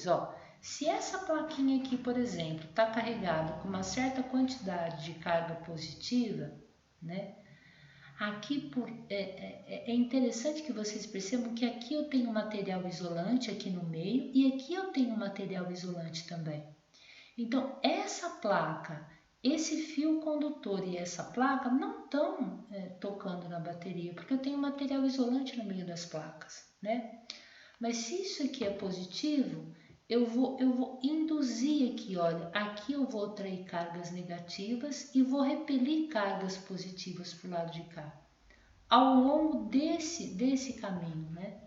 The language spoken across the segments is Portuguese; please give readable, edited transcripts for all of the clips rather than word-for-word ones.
coisa, ó. Se essa plaquinha aqui, por exemplo, está carregada com uma certa quantidade de carga positiva, né? Aqui é interessante que vocês percebam que aqui eu tenho material isolante aqui no meio e aqui eu tenho material isolante também. Então, essa placa, esse fio condutor e essa placa não estão tocando na bateria, porque eu tenho material isolante no meio das placas, né? Mas se isso aqui é positivo, eu vou induzir aqui, olha, aqui eu vou atrair cargas negativas e vou repelir cargas positivas para o lado de cá, ao longo desse caminho, né?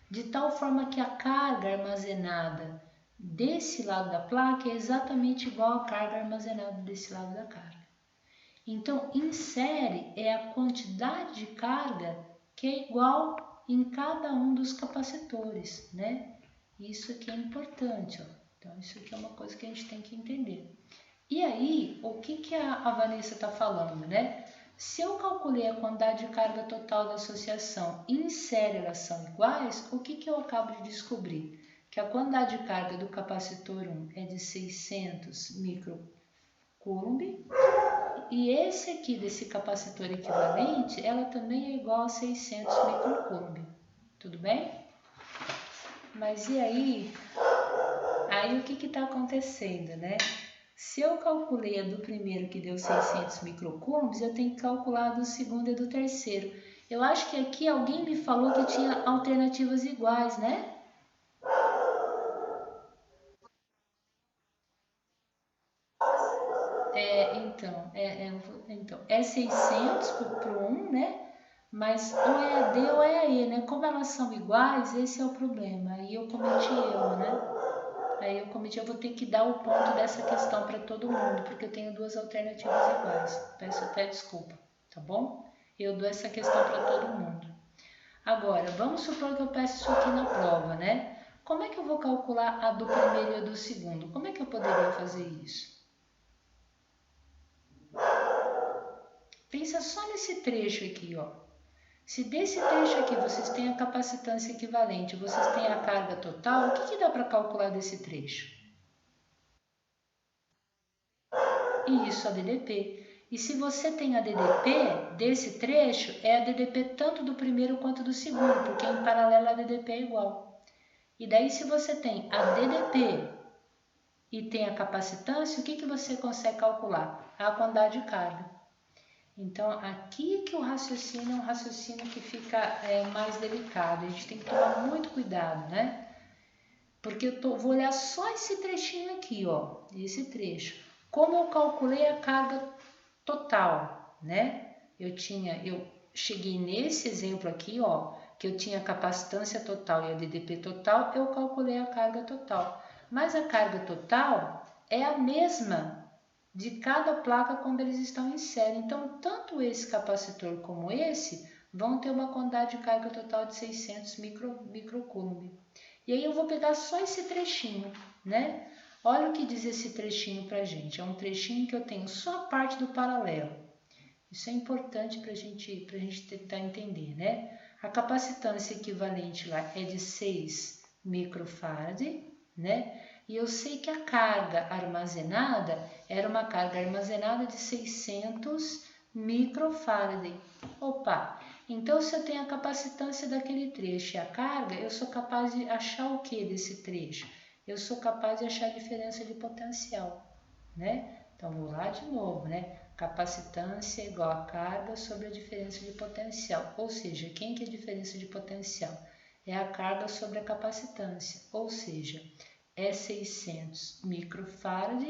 De tal forma que a carga armazenada desse lado da placa é exatamente igual à carga armazenada desse lado da carga. Então, em série é a quantidade de carga que é igual em cada um dos capacitores, né? Isso aqui é importante, ó. Então, isso aqui é uma coisa que a gente tem que entender. E aí, o que a Vanessa está falando, né? Se eu calculei a quantidade de carga total da associação e em série elas são iguais, o que eu acabo de descobrir? Que a quantidade de carga do capacitor 1 é de 600 microcoulomb e esse aqui desse capacitor equivalente, ela também é igual a 600 microcoulomb. Tudo bem? Mas e aí? Aí o que está acontecendo, né? Se eu calculei a do primeiro que deu 600 microcoulombs, eu tenho que calcular a do segundo e a do terceiro. Eu acho que aqui alguém me falou que tinha alternativas iguais, né? Então, é 600 para o 1, né? Mas ou é a D ou é a E, né? Como elas são iguais, esse é o problema. Aí eu cometi erro, né? Eu vou ter que dar o ponto dessa questão para todo mundo, porque eu tenho duas alternativas iguais. Peço até desculpa, tá bom? Eu dou essa questão para todo mundo. Agora, vamos supor que eu peço isso aqui na prova, né? Como é que eu vou calcular a do primeiro e a do segundo? Como é que eu poderia fazer isso? Pensa só nesse trecho aqui, ó. Se desse trecho aqui vocês têm a capacitância equivalente, vocês têm a carga total, o que dá para calcular desse trecho? Isso, a DDP. E se você tem a DDP desse trecho, é a DDP tanto do primeiro quanto do segundo, porque em paralelo a DDP é igual. E daí se você tem a DDP e tem a capacitância, o que você consegue calcular? A quantidade de carga. Então, aqui que o raciocínio é um raciocínio que fica mais delicado. A gente tem que tomar muito cuidado, né? Porque vou olhar só esse trechinho aqui, ó, esse trecho. Como eu calculei a carga total, né? Eu cheguei nesse exemplo aqui, ó, que eu tinha a capacitância total e a DDP total, eu calculei a carga total. Mas a carga total é a mesma de cada placa quando eles estão em série. Então, tanto esse capacitor como esse vão ter uma quantidade de carga total de 600 microcoulomb. E aí eu vou pegar só esse trechinho, né? Olha o que diz esse trechinho pra gente. É um trechinho que eu tenho só a parte do paralelo. Isso é importante para a gente tentar entender, né? A capacitância equivalente lá é de 6 microfarad, né? E eu sei que a carga armazenada era uma carga armazenada de 600 microfarad. Opa! Então, se eu tenho a capacitância daquele trecho e a carga, eu sou capaz de achar o que desse trecho? Eu sou capaz de achar a diferença de potencial, né? Então, vou lá de novo, né? Capacitância igual a carga sobre a diferença de potencial. Ou seja, quem que é a diferença de potencial? É a carga sobre a capacitância. Ou seja, é 600 microfarad,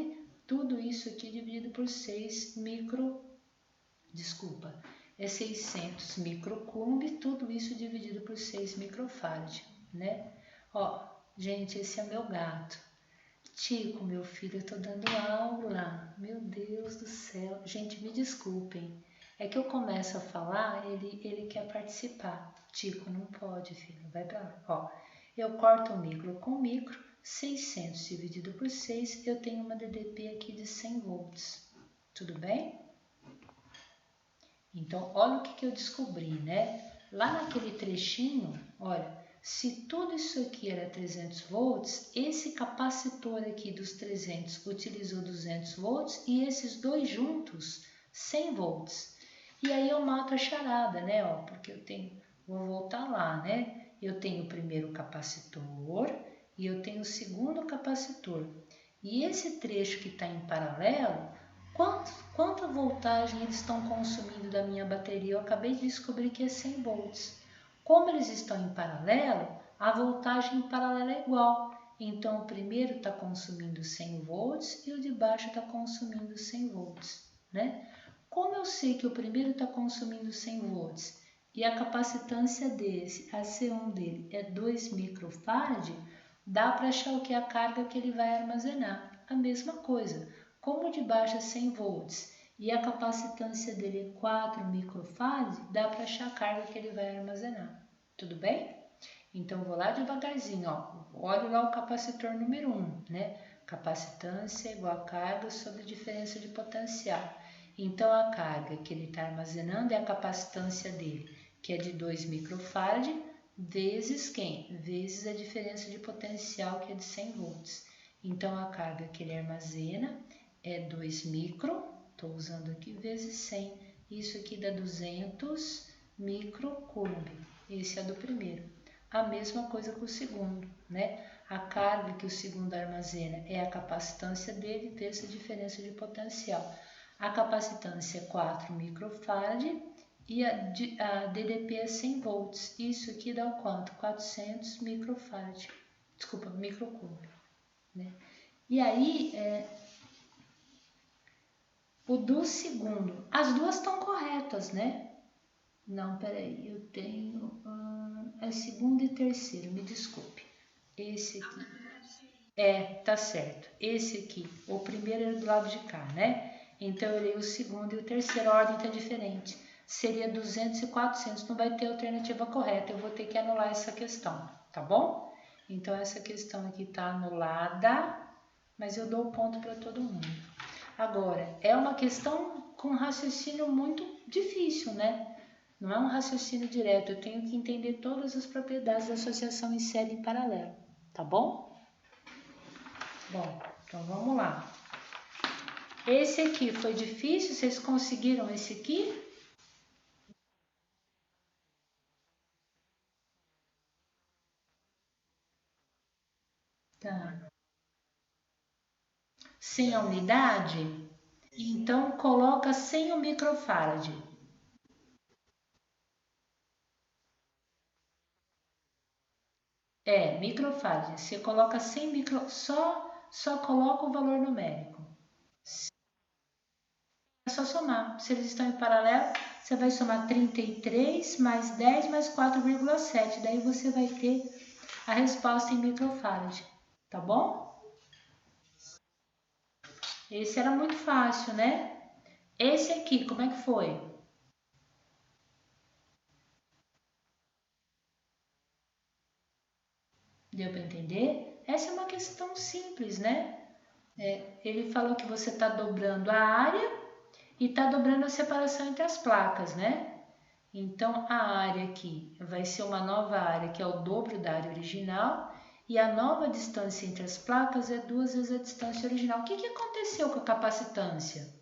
tudo isso aqui dividido por 600 microcoulomb, tudo isso dividido por 6 microfarad, né? Ó, gente, esse é meu gato. Tico, meu filho, eu tô dando aula. Meu Deus do céu. Gente, me desculpem. É que eu começo a falar, ele quer participar. Tico, não pode, filho. Vai pra lá. Ó, eu corto o micro com micro. 600 dividido por 6, eu tenho uma DDP aqui de 100 volts. Tudo bem? Então, olha o que eu descobri, né? Lá naquele trechinho, olha, se tudo isso aqui era 300 volts, esse capacitor aqui dos 300 utilizou 200 volts e esses dois juntos 100 volts. E aí eu mato a charada, né? Ó, porque eu tenho, vou voltar lá, né? Eu tenho o primeiro capacitor e eu tenho o segundo capacitor. E esse trecho que está em paralelo, quanta voltagem eles estão consumindo da minha bateria? Eu acabei de descobrir que é 100 volts. Como eles estão em paralelo, a voltagem em paralelo é igual. Então, o primeiro está consumindo 100 volts e o de baixo está consumindo 100 volts, né? Como eu sei que o primeiro está consumindo 100 volts e a capacitância desse, a C1 dele, é 2 microfarad, dá para achar o que é a carga que ele vai armazenar. A mesma coisa. Como o de baixo é 100 volts e a capacitância dele é 4 microfarad, dá para achar a carga que ele vai armazenar. Tudo bem? Então, vou lá devagarzinho, ó. Olha lá o capacitor número 1, né? Capacitância igual a carga sobre diferença de potencial. Então, a carga que ele está armazenando é a capacitância dele, que é de 2 microfarad, vezes quem? Vezes a diferença de potencial, que é de 100 volts. Então, a carga que ele armazena é 2 micro, estou usando aqui, vezes 100. Isso aqui dá 200 microcoulomb. Esse é do primeiro. A mesma coisa com o segundo, né? A carga que o segundo armazena é a capacitância dele vezes a diferença de potencial. A capacitância é 4 microfarad e a DDP é 100 volts. Isso aqui dá o quanto? 400 microfarad. Desculpa, microcoulomb, né? E aí, o do segundo, as duas estão corretas, né? Não, peraí, eu tenho é segundo e terceiro, me desculpe. Esse aqui, tá certo. Esse aqui, o primeiro era do lado de cá, né? Então eu li o segundo e o terceiro, a ordem está diferente. Seria 200 e 400, não vai ter alternativa correta, eu vou ter que anular essa questão, tá bom? Então essa questão aqui está anulada, mas eu dou ponto para todo mundo. Agora, é uma questão com raciocínio muito difícil, né? Não é um raciocínio direto, eu tenho que entender todas as propriedades da associação em série em paralelo, tá bom? Bom, então vamos lá. Esse aqui foi difícil, vocês conseguiram esse aqui? Tá. Sem a unidade? Então coloca sem o microfarad. Microfarad. Você coloca sem micro, só coloca o valor numérico. É só somar. Se eles estão em paralelo, você vai somar 33 mais 10 mais 4,7. Daí você vai ter a resposta em microfarad. Tá bom? Esse era muito fácil, né? Esse aqui, como é que foi? Deu para entender? Essa é uma questão simples, né? Ele falou que você está dobrando a área e está dobrando a separação entre as placas, né? Então, a área aqui vai ser uma nova área, que é o dobro da área original, e a nova distância entre as placas é 2 vezes a distância original. O que aconteceu com a capacitância?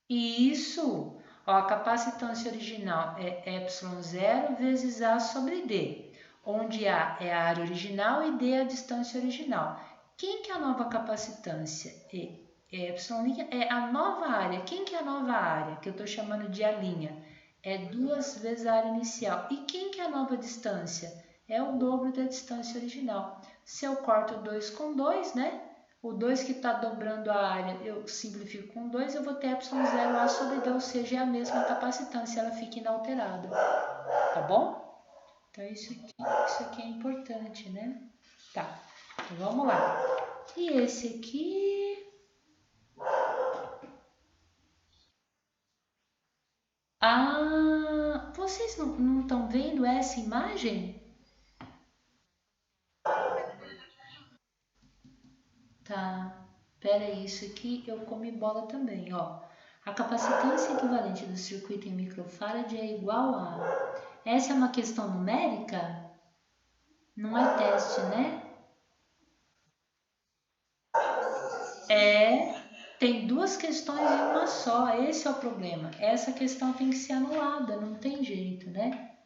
Isso! Ó, a capacitância original é ε0 vezes A sobre D, onde A é a área original e D é a distância original. Quem que é a nova capacitância? Y' é a nova área. Quem que é a nova área? Que eu estou chamando de A'. É 2 vezes a área inicial. E quem que é a nova distância? É o dobro da distância original. Se eu corto 2 com 2, né? O 2 que está dobrando a área, eu simplifico com 2, eu vou ter ε0A sobre D, ou seja, é a mesma capacitância, ela fica inalterada. Tá bom? Então, isso aqui é importante, né? Tá, então vamos lá. E esse aqui... Ah, vocês não estão vendo essa imagem? Tá, pera aí, isso aqui eu comi bola também, ó. A capacitância equivalente do circuito em microfarad é igual a... Essa é uma questão numérica? Não é teste, né? Tem duas questões em uma só, esse é o problema. Essa questão tem que ser anulada, não tem jeito, né?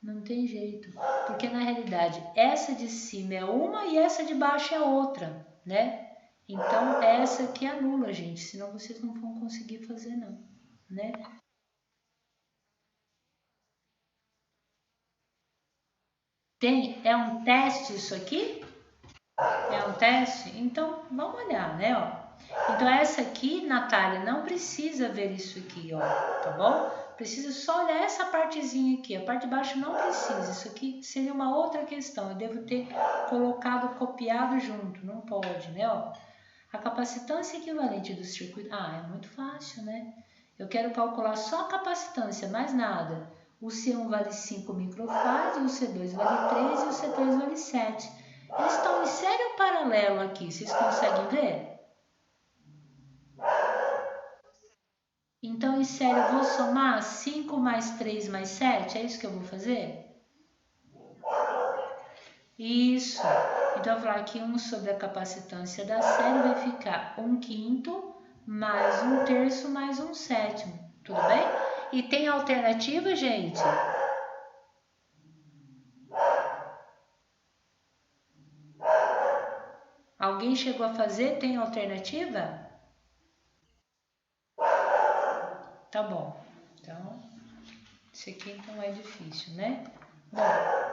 Não tem jeito, porque na realidade essa de cima é uma e essa de baixo é outra, né? Então essa aqui anula, gente, senão vocês não vão conseguir fazer não, né? É um teste isso aqui? É um teste? Então, vamos olhar, né, ó. Então, essa aqui, Natália, não precisa ver isso aqui, ó, tá bom? Precisa só olhar essa partezinha aqui. A parte de baixo não precisa. Isso aqui seria uma outra questão. Eu devo ter colocado, copiado junto. Não pode, né, ó. A capacitância equivalente do circuito... Ah, é muito fácil, né? Eu quero calcular só a capacitância, mais nada. O C1 vale 5 microfarad, o C2 vale 3 e o C3 vale 7. Eles estão em sério paralelo aqui, vocês conseguem ver? Então, em sério, eu vou somar 5 mais 3 mais 7, é isso que eu vou fazer? Isso. Então, eu vou falar que 1 sobre a capacitância da série vai ficar 1/5 mais 1/3 mais 1/7. Tudo bem? E tem alternativa, gente? Alguém chegou a fazer? Tem alternativa? Tá bom. Então, isso aqui então é difícil, né? Bom,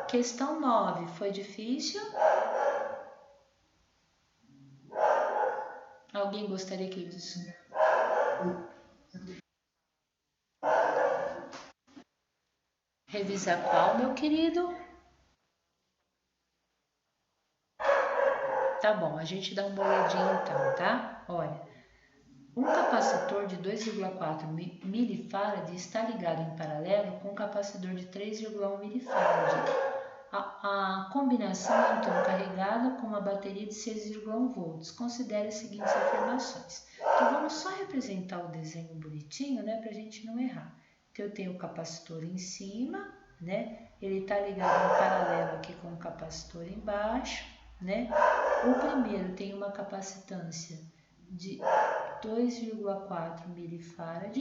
questão 9 foi difícil? Alguém gostaria que isso... Revisar qual, meu querido? Tá bom, a gente dá uma olhadinha então, tá? Olha, um capacitor de 2,4 milifarad está ligado em paralelo com um capacitor de 3,1 milifarad. A combinação é então carregada com uma bateria de 6,1 volts. Considere as seguintes afirmações. Então vamos só representar o desenho bonitinho, né, para a gente não errar. Então eu tenho o capacitor em cima, né? Ele está ligado em paralelo aqui com o capacitor embaixo, né? O primeiro tem uma capacitância de 2,4 milifarad,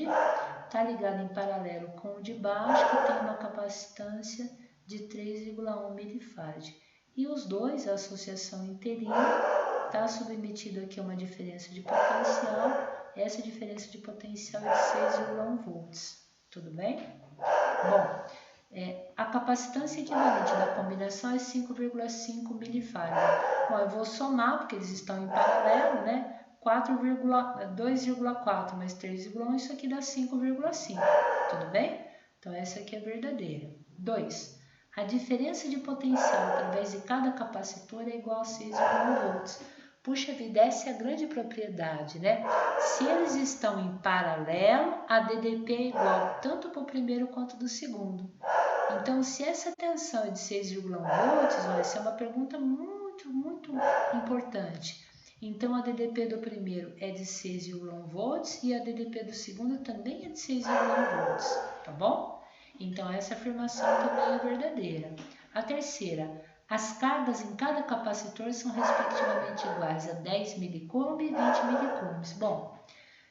está ligado em paralelo com o de baixo, que tem uma capacitância de 3,1 milifarad. E os dois, a associação inteirinha, está submetido aqui a uma diferença de potencial. Essa diferença de potencial é de 6,1 volts. Tudo bem? Bom, a capacitância equivalente da combinação é 5,5 milifarad. Bom, eu vou somar, porque eles estão em paralelo, né? 2,4 mais 3,1, isso aqui dá 5,5. Tudo bem? Então, essa aqui é verdadeira. 2. A diferença de potencial através de cada capacitor é igual a 6,1 volts. Puxa vida, essa é a grande propriedade, né? Se eles estão em paralelo, a DDP é igual tanto para o primeiro quanto do segundo. Então, se essa tensão é de 6,1 volts, olha, essa é uma pergunta muito importante. Então, a DDP do primeiro é de 6,1 volts e a DDP do segundo também é de 6,1 volts, tá bom? Então, essa afirmação também é verdadeira. A terceira, as cargas em cada capacitor são respectivamente iguais a 10 milicoulomb e 20 milicoulomb. Bom,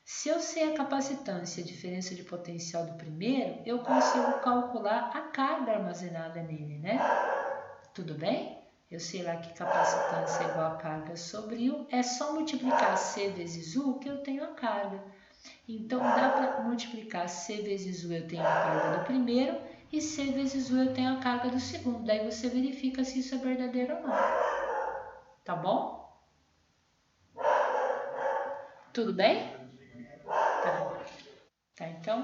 se eu sei a capacitância, a diferença de potencial do primeiro, eu consigo calcular a carga armazenada nele, né? Tudo bem? Eu sei lá que capacitância é igual a carga sobre U, é só multiplicar C vezes U que eu tenho a carga. Então, dá para multiplicar C vezes U, eu tenho a carga do primeiro, e C vezes U eu tenho a carga do segundo. Daí você verifica se isso é verdadeiro ou não. Tá bom? Tudo bem? Tá, então,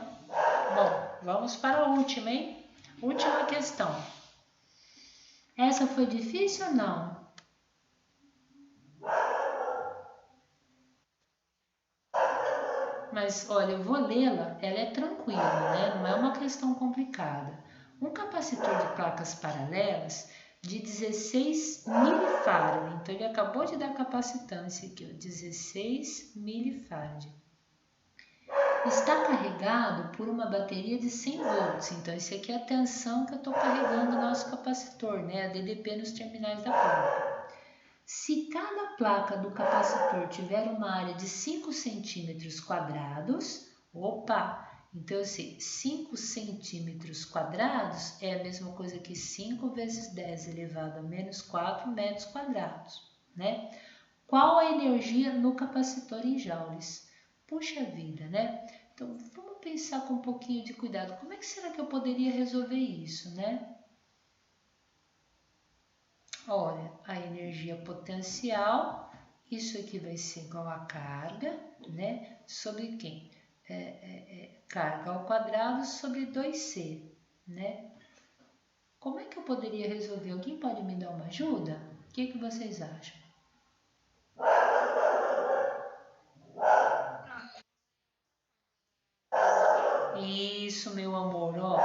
bom, vamos para a última, hein? Última questão. Essa foi difícil ou não? Mas, olha, eu vou lê-la, ela é tranquila, né? Não é uma questão complicada. Um capacitor de placas paralelas de 16 milifarad, então ele acabou de dar capacitância aqui, ó, 16 milifarad. está carregado por uma bateria de 100 volts. Então, esse aqui é a tensão que eu estou carregando o nosso capacitor, né? A DDP nos terminais da placa. Se cada placa do capacitor tiver uma área de 5 centímetros quadrados, opa! Então, eu sei, 5 centímetros quadrados é a mesma coisa que 5 vezes 10 elevado a menos 4 metros quadrados, né? Qual a energia no capacitor em joules? Puxa vida, né? Então, vamos pensar com um pouquinho de cuidado. Como é que será que eu poderia resolver isso, né? Olha, a energia potencial, isso aqui vai ser igual a carga, né? Sobre quem? Carga ao quadrado sobre 2C, né? Como é que eu poderia resolver? Alguém pode me dar uma ajuda? O que vocês acham? Isso, meu amor, ó,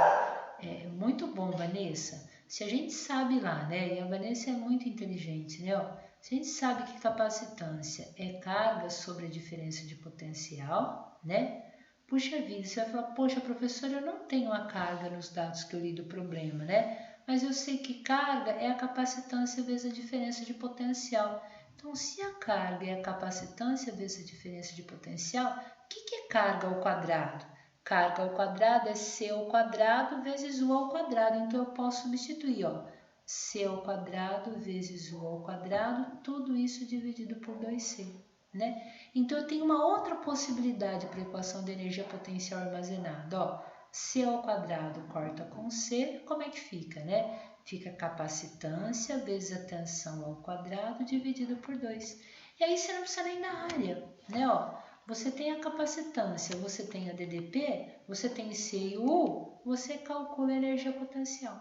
é muito bom, Vanessa. Se a gente sabe lá, né, e a Vanessa é muito inteligente, né, ó, se a gente sabe que capacitância é carga sobre a diferença de potencial, né, puxa vida, você vai falar, poxa, professora, eu não tenho a carga nos dados que eu li do problema, né, mas eu sei que carga é a capacitância vezes a diferença de potencial. Então, se a carga é a capacitância vezes a diferença de potencial, o que é carga ao quadrado? Carga ao quadrado é C ao quadrado vezes U ao quadrado. Então, eu posso substituir, ó, C ao quadrado vezes U ao quadrado, tudo isso dividido por 2C, né? Então, eu tenho uma outra possibilidade para a equação de energia potencial armazenada, ó. C ao quadrado corta com C, como é que fica, né? Fica capacitância vezes a tensão ao quadrado dividido por 2. E aí você não precisa nem da área, né? Ó, você tem a capacitância, você tem a DDP, você tem C e U, você calcula a energia potencial,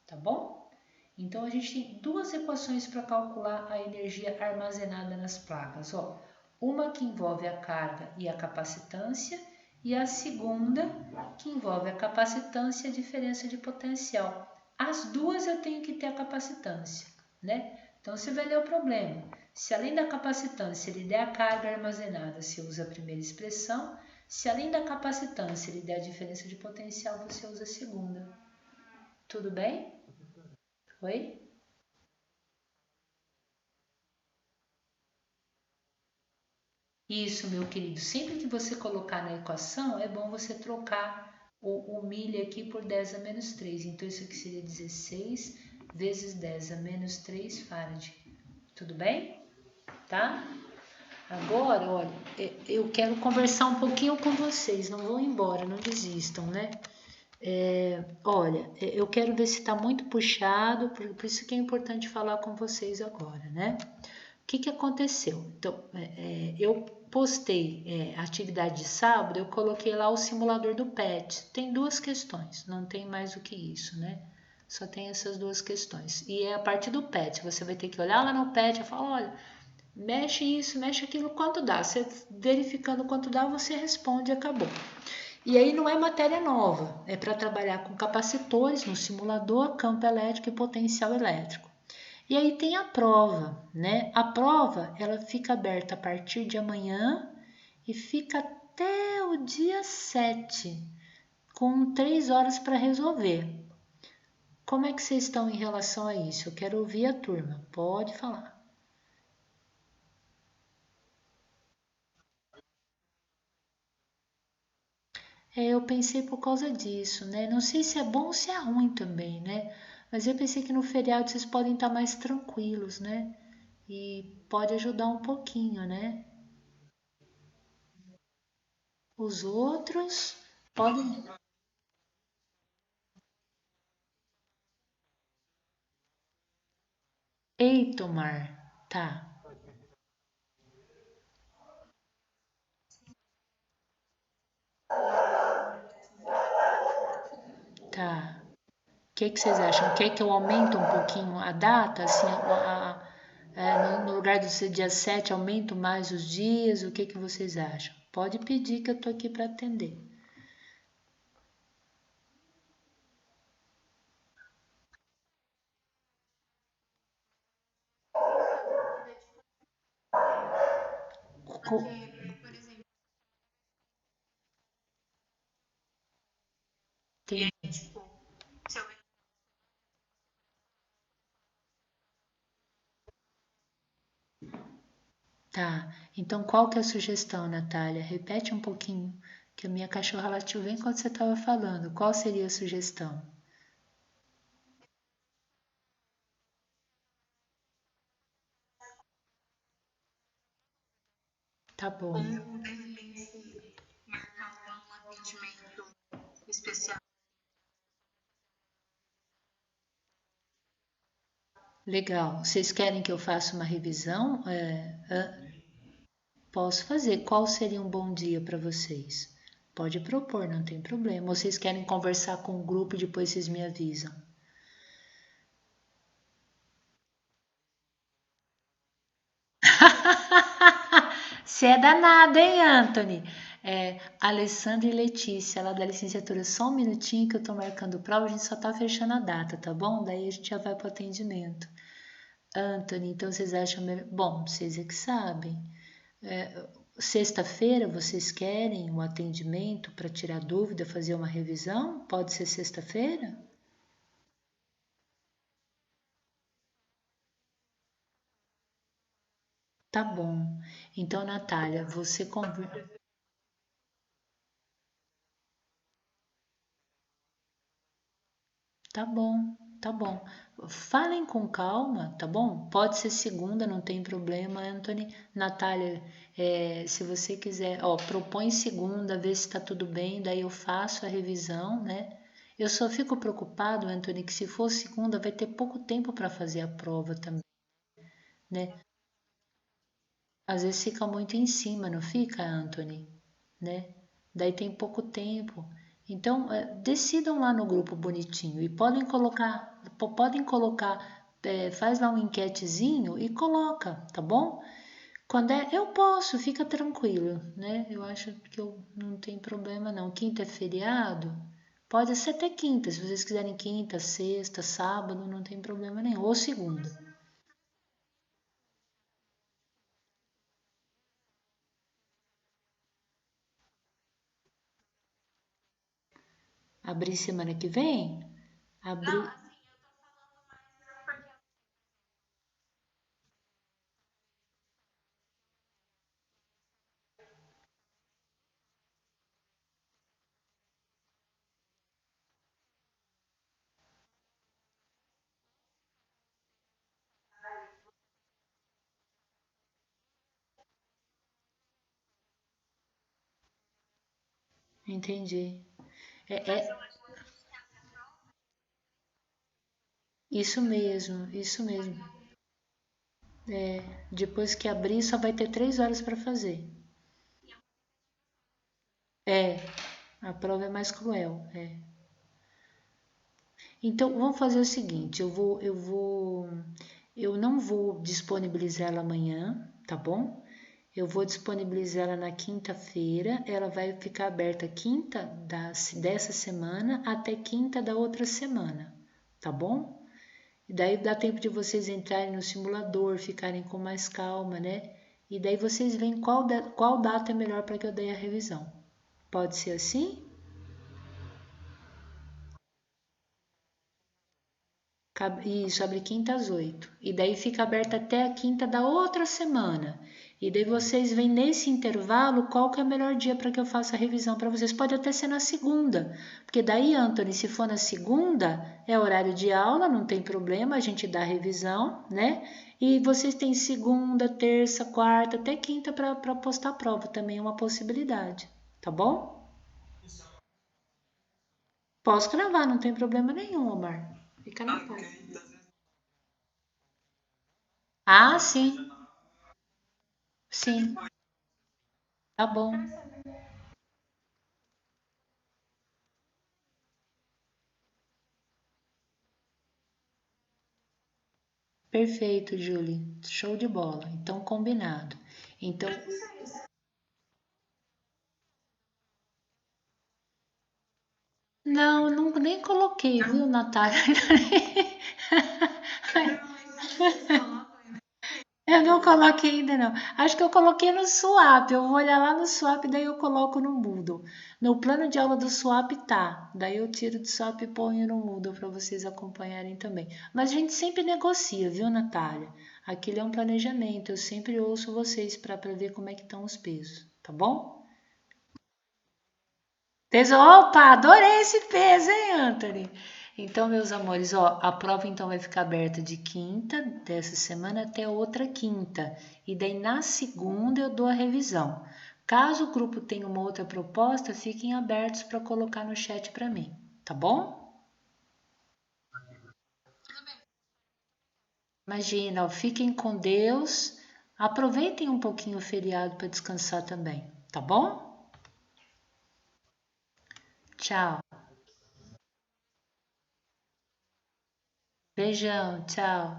tá bom? Então a gente tem duas equações para calcular a energia armazenada nas placas, ó. Uma que envolve a carga e a capacitância e a segunda que envolve a capacitância e a diferença de potencial. As duas eu tenho que ter a capacitância, né? Então você vai ler o problema. Se além da capacitância ele der a carga armazenada, você usa a primeira expressão. Se além da capacitância ele der a diferença de potencial, você usa a segunda. Tudo bem? Oi? Isso, meu querido. Sempre que você colocar na equação, é bom você trocar o milha aqui por 10 a menos 3. Então, isso aqui seria 16 vezes 10 a menos 3 farad. Tudo bem? Tá? Agora, olha, eu quero conversar um pouquinho com vocês. Não vão embora, não desistam, né? Olha, eu quero ver se está muito puxado, por isso que é importante falar com vocês agora, né? O que aconteceu? Então, eu postei atividade de sábado, eu coloquei lá o simulador do PET. Tem duas questões, não tem mais do que isso, né? Só tem essas duas questões. E é a partir do PET, você vai ter que olhar lá no PET e falar, olha, mexe isso, mexe aquilo, quanto dá. Você verificando quanto dá, você responde e acabou. E aí não é matéria nova, é para trabalhar com capacitores no simulador, campo elétrico e potencial elétrico. E aí tem a prova, né? A prova, ela fica aberta a partir de amanhã e fica até o dia 7, com 3 horas para resolver. Como é que vocês estão em relação a isso? Eu quero ouvir a turma. Pode falar. Eu pensei por causa disso, né? Não sei se é bom ou se é ruim também, né? Mas eu pensei que no feriado vocês podem estar mais tranquilos, né? E pode ajudar um pouquinho, né? Os outros podem. Eitomar, tá, tá. O que vocês acham? Quer que eu aumente um pouquinho a data? Assim, no lugar do ser dia 7, aumento mais os dias? O que vocês acham? Pode pedir que eu tô aqui para atender. Tá. Então qual que é a sugestão, Natália? Repete um pouquinho, que a minha cachorra latiu bem enquanto você estava falando. Qual seria a sugestão? Tá bom. Legal. Vocês querem que eu faça uma revisão? Posso fazer. Qual seria um bom dia para vocês? Pode propor, não tem problema. Ou vocês querem conversar com o grupo e depois vocês me avisam? Você é danada, hein, Anthony? Alessandra e Letícia, lá da licenciatura, só um minutinho que eu tô marcando prova, a gente só tá fechando a data, tá bom? Daí a gente já vai pro atendimento. Anthony, então vocês acham melhor? Bom, vocês é que sabem. Sexta-feira vocês querem um atendimento para tirar dúvida, fazer uma revisão? Pode ser sexta-feira? Tá bom. Então, Natália, você conversa. Tá bom, tá bom. Falem com calma, tá bom? Pode ser segunda, não tem problema, Anthony. Natália, se você quiser, ó, propõe segunda, vê se tá tudo bem, daí eu faço a revisão, né? Eu só fico preocupado, Anthony, que se for segunda vai ter pouco tempo para fazer a prova também, né? Às vezes fica muito em cima, não fica, Anthony? Né? Daí tem pouco tempo. Então, decidam lá no grupo bonitinho e podem colocar, faz lá um enquetezinho e coloca, tá bom? Quando eu posso, fica tranquilo, né? Eu acho que eu não tem problema não. Quinta é feriado, pode ser até quinta, se vocês quiserem quinta, sexta, sábado, não tem problema nenhum, ou segunda. Abrir semana que vem? Abrir, entendi. É isso mesmo. Depois que abrir, só vai ter 3 horas para fazer. É, a prova é mais cruel. Então, vamos fazer o seguinte: eu não vou disponibilizar ela amanhã, tá bom? Eu vou disponibilizar ela na quinta-feira. Ela vai ficar aberta quinta dessa semana até quinta da outra semana, tá bom? E daí dá tempo de vocês entrarem no simulador, ficarem com mais calma, né? E daí vocês veem qual data é melhor para que eu dê a revisão. Pode ser assim? Isso, abre quinta às 8. E daí fica aberta até a quinta da outra semana. E daí vocês veem nesse intervalo qual que é o melhor dia para que eu faça a revisão para vocês. Pode até ser na segunda. Porque daí, Anthony, se for na segunda, é horário de aula, não tem problema, a gente dá a revisão, né? E vocês têm segunda, terça, quarta, até quinta para postar a prova. Também é uma possibilidade. Tá bom? Posso gravar, não tem problema nenhum, Omar. Fica na paz. Ah, sim. Sim, tá bom. Perfeito, Julie. Show de bola. Então, combinado. Então, não, nem coloquei, viu, Natália? Eu não coloquei ainda não. Acho que eu coloquei no Swap. Eu vou olhar lá no Swap, daí eu coloco no Moodle. No plano de aula do Swap tá. Daí eu tiro do Swap e ponho no Moodle para vocês acompanharem também. Mas a gente sempre negocia, viu, Natália? Aquilo é um planejamento. Eu sempre ouço vocês para ver como é que estão os pesos, tá bom? Peso, opa, adorei esse peso, hein, Anthony? Então, meus amores, ó, a prova então vai ficar aberta de quinta dessa semana até outra quinta. E daí na segunda eu dou a revisão. Caso o grupo tenha uma outra proposta, fiquem abertos para colocar no chat para mim, tá bom? Imagina, ó, fiquem com Deus. Aproveitem um pouquinho o feriado para descansar também, tá bom? Tchau. Beijão, tchau.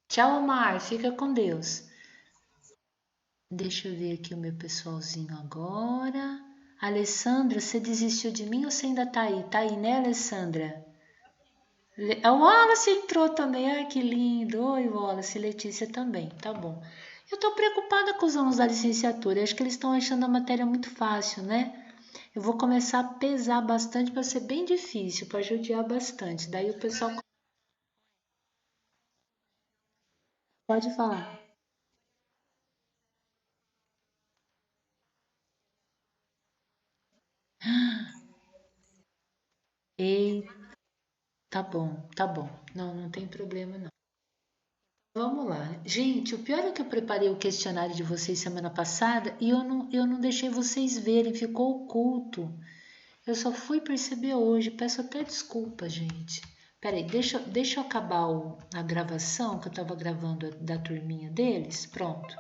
Tchau, Omar. Fica com Deus. Deixa eu ver aqui o meu pessoalzinho agora. Alessandra, você desistiu de mim ou você ainda tá aí? Tá aí, né, Alessandra? O Wallace entrou também. Ai, que lindo. Oi, Wallace. Letícia também. Tá bom. Eu tô preocupada com os alunos da licenciatura. Acho que eles estão achando a matéria muito fácil, né? Eu vou começar a pesar bastante para ser bem difícil, para judiar bastante. Daí o pessoal pode falar. Ei, tá bom, tá bom. Não, não tem problema não. Vamos lá. Gente, o pior é que eu preparei o questionário de vocês semana passada e eu não deixei vocês verem, ficou oculto. Eu só fui perceber hoje, peço até desculpa, gente. Peraí, deixa eu acabar a gravação que eu estava gravando da turminha deles. Pronto.